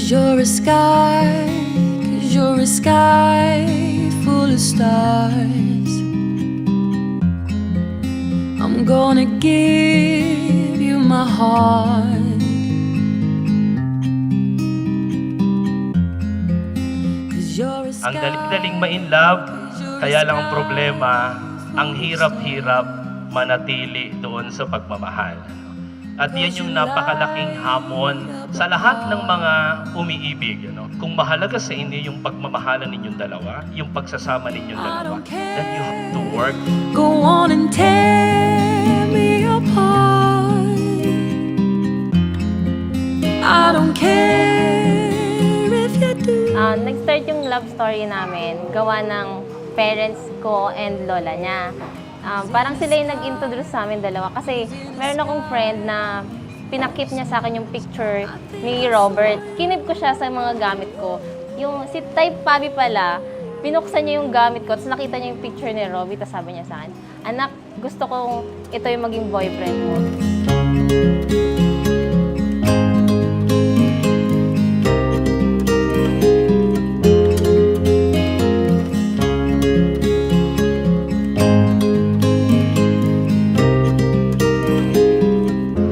'Cause you're a sky, 'cause you're a sky full of stars. I'm gonna give you my heart. 'Cause you're a sky. Ang daling-daling ma-in love, kaya lang ang problema, ang hirap-hirap manatili doon sa pagmamahal. At yan yung napakalaking hamon sa lahat ng mga umiibig. Kung mahalaga sa inyo yung pagmamahalan ninyong dalawa, yung pagsasama ninyong dalawa, then you have to work. Go on and tear me apart. I don't care if you do. Nag-start yung love story namin, gawa ng parents ko and lola niya. Parang sila yung nag-introduce sa amin dalawa kasi meron akong friend na pinakip niya sa akin yung picture ni Robert. Kinip ko siya sa mga gamit ko. Yung si Type Pabi pala, binuksan niya yung gamit ko, tapos nakita niya yung picture ni Robby, tapos sabi niya sa akin, "Anak, gusto kong ito yung maging boyfriend mo."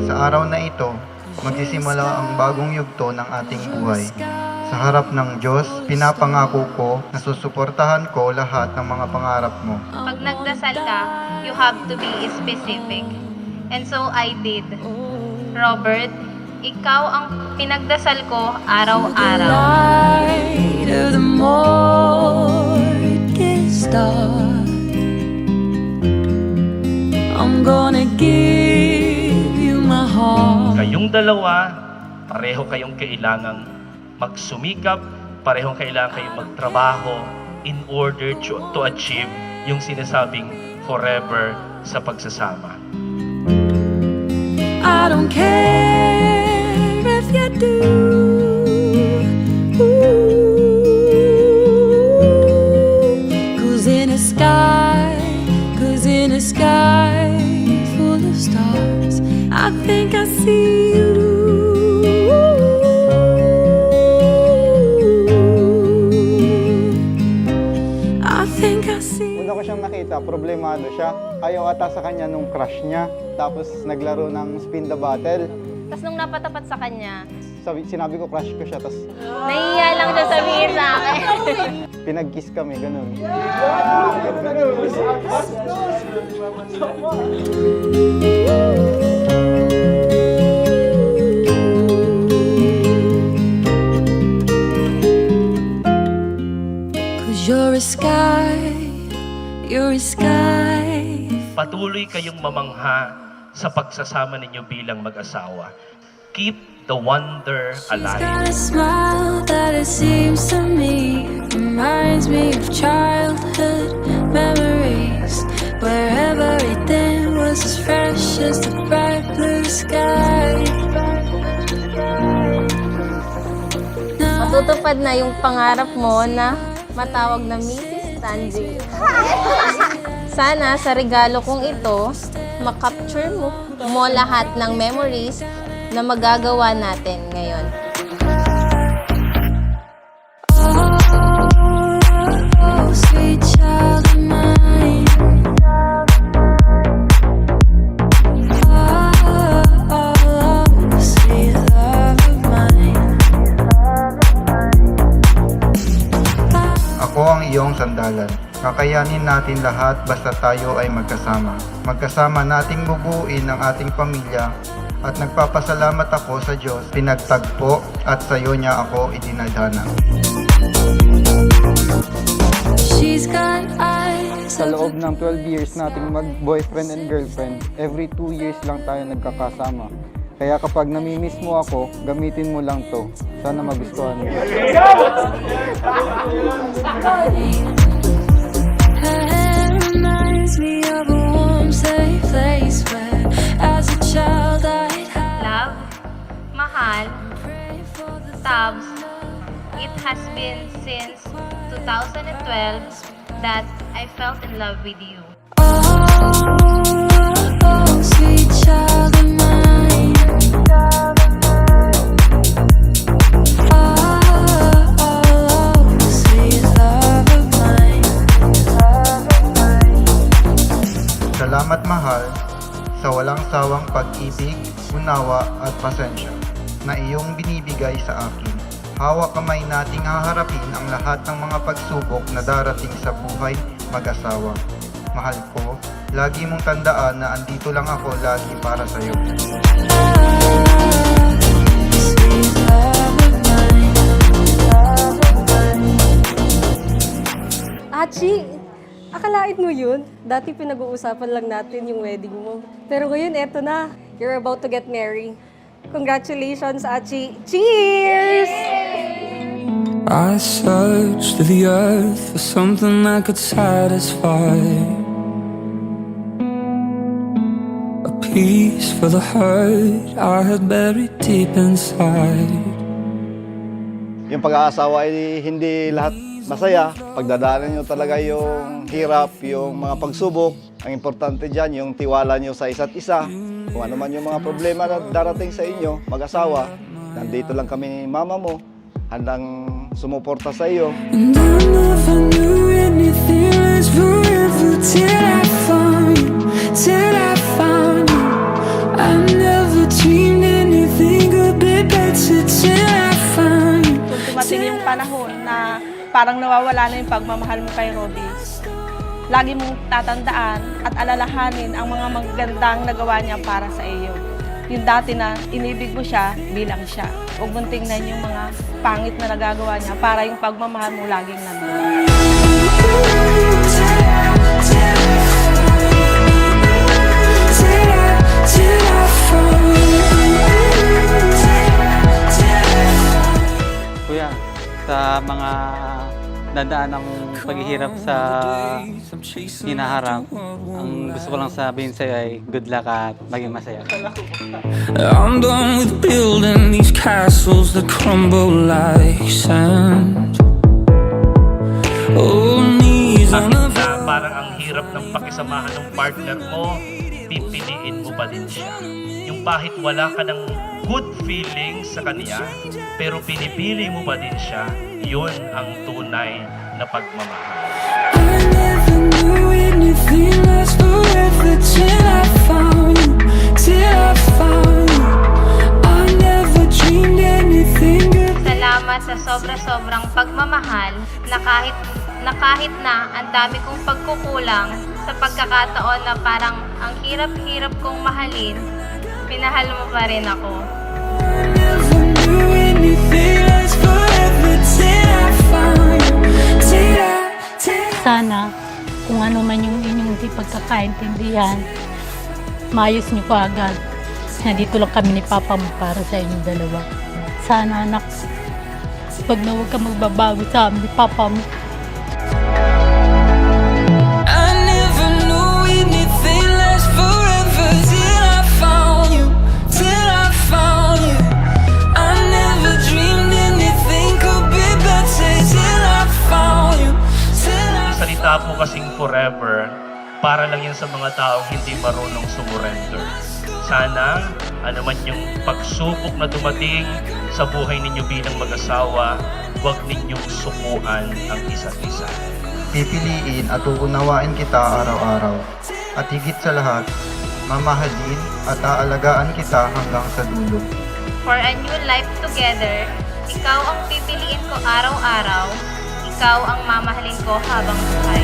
Sa araw na ito, magsisimula ang bagong yugto ng ating buhay. Sa harap ng Diyos, pinapangako ko na susuportahan ko lahat ng mga pangarap mo. Pag nagdasal ka, you have to be specific. And so I did. Robert, ikaw ang pinagdasal ko araw-araw. Light of the morning star. I'm gonna give you my heart. Kayong dalawa, pareho kayong kailangang magsumikap, parehong kailangan kayong magtrabaho in order to achieve yung sinasabing forever sa pagsasama. I don't care if you do. Cause in a sky full of stars, I think I see you. I think I see. Una ko siyang nakita, problemado siya. Ayaw ata sa kanya nung crush niya. Tapos naglaro ng spin the bottle. Tapos nung napatapat sa kanya, Sinabi ko crush ko siya, tapos nahihiya lang siya sabihin sa akin. pinag-kiss kami, ganun. Cause you're a sky, you're a sky. Patuloy kayong mamangha sa pagsasama ninyo bilang mag-asawa. Keep the wonder She's got alive. a smile that it seems to me reminds me of childhood memories, where everything was as fresh as the bright blue sky. Matutupad na yung pangarap mo na matawag na Mrs. Tanji. Sana sa regalo kong ito, makapture mo lahat ng memories na magagawa natin ngayon. Oh, sweet child of mine. Oh, sweet love of mine. Ako ang iyong sandalan. Kakayanin natin lahat basta tayo ay magkasama. Magkasama nating bubuin ang ating pamilya at nagpapasalamat ako sa Diyos, pinagtagpo at sa iyo niya ako idinadhana. She's got eyes. Sa loob ng 12 years nating mag-boyfriend and girlfriend, every 2 years lang tayo nagkakasama. Kaya kapag namimiss mo ako, gamitin mo lang to. Sana magustuhan mo. Her hair reminds me of a warm, safe place where, as a child, I'd have Love, mahal, prayed for the Tabs, it has been since 2012 that I felt in love with you. oh, sweet child of mine. Oh, sawang pag-ibig, unawa at pasensya na iyong binibigay sa akin. Hawak kamay nating haharapin ang lahat ng mga pagsubok na darating sa buhay mag-asawa. Mahal ko, lagi mong tandaan na andito lang ako lagi para sa iyo. Achi, akalain mo yun? Dati pinag-uusapan lang natin yung wedding mo. Pero ngayon, eto na. You're about to get married. Congratulations, Achi. Cheers! I searched the earth for something that could satisfy a peace for the hurt I had buried deep inside. Yung pag-aasawa ay hindi lahat masaya. Pagdadaanan nyo talaga yung hirap, yung mga pagsubok. Ang importante dyan, yung tiwala nyo sa isa't isa. Kung ano man yung mga problema na darating sa inyo, mag-asawa, nandito lang kami ni mama mo, handang sumuporta sa iyo. And I never knew anything lasts forever till I found you, till I found you. I never dreamed anything could be better till I found you. Kung dumating yung panahon na parang nawawala na yung pagmamahal mo kay Robbie, lagi mong tatandaan at alalahanin ang mga magandang nagawa niya para sa iyo. Yung dati na inibig mo siya bilang siya. Huwag mong tingnan yung mga pangit na nagagawa niya para yung pagmamahal mo laging nandun. Kuya, sa mga dadaan ng paghihirap sa hinaharap, ang gusto ko lang sabihin sa'yo ay good luck at maging masaya. I'm done with building these castles that crumble like sand. Oh, knees on the Na parang ang hirap ng pakisamahan ng partner mo, pipiliin mo pa din siya. Yung kahit wala ka ng good feelings sa kanya, pero pinipili mo pa din siya, yun ang tunay na pagmamahal. I never knew anything lasts forever till I found you, till I found you. I never dreamed anything good. Salamat sa sobra-sobrang pagmamahal na kahit na ang dami kong pagkukulang sa pagkakataon na parang ang hirap-hirap kong mahalin, minahal mo pa rin ako. I never knew anything lasts forever till I found you, till I. Sana kung ano man yung inyong hindi pagkakaintindihan, maayos niyo pa agad. Nandito lang kami ni Papa mo para sa inyong dalawa. Sana anak, pag na huwag ka magbabago sa amin ni Papa mo. I never knew anything lasts forever till I found you, till I found you. I never dreamed anything could be better till I found you, till I. Salita po kasing forever, para lang yan sa mga taong hindi marunong sumurrender. Sana, ano man yung pagsubok na dumating sa buhay ninyo bilang mag-asawa, huwag ninyong sukuan ang isa't isa. Pipiliin at uunawain kita araw-araw. At higit sa lahat, mamahalin at aalagaan kita hanggang sa dulo. For a new life together, ikaw ang pipiliin ko araw-araw, ikaw ang mamahalin ko habang buhay.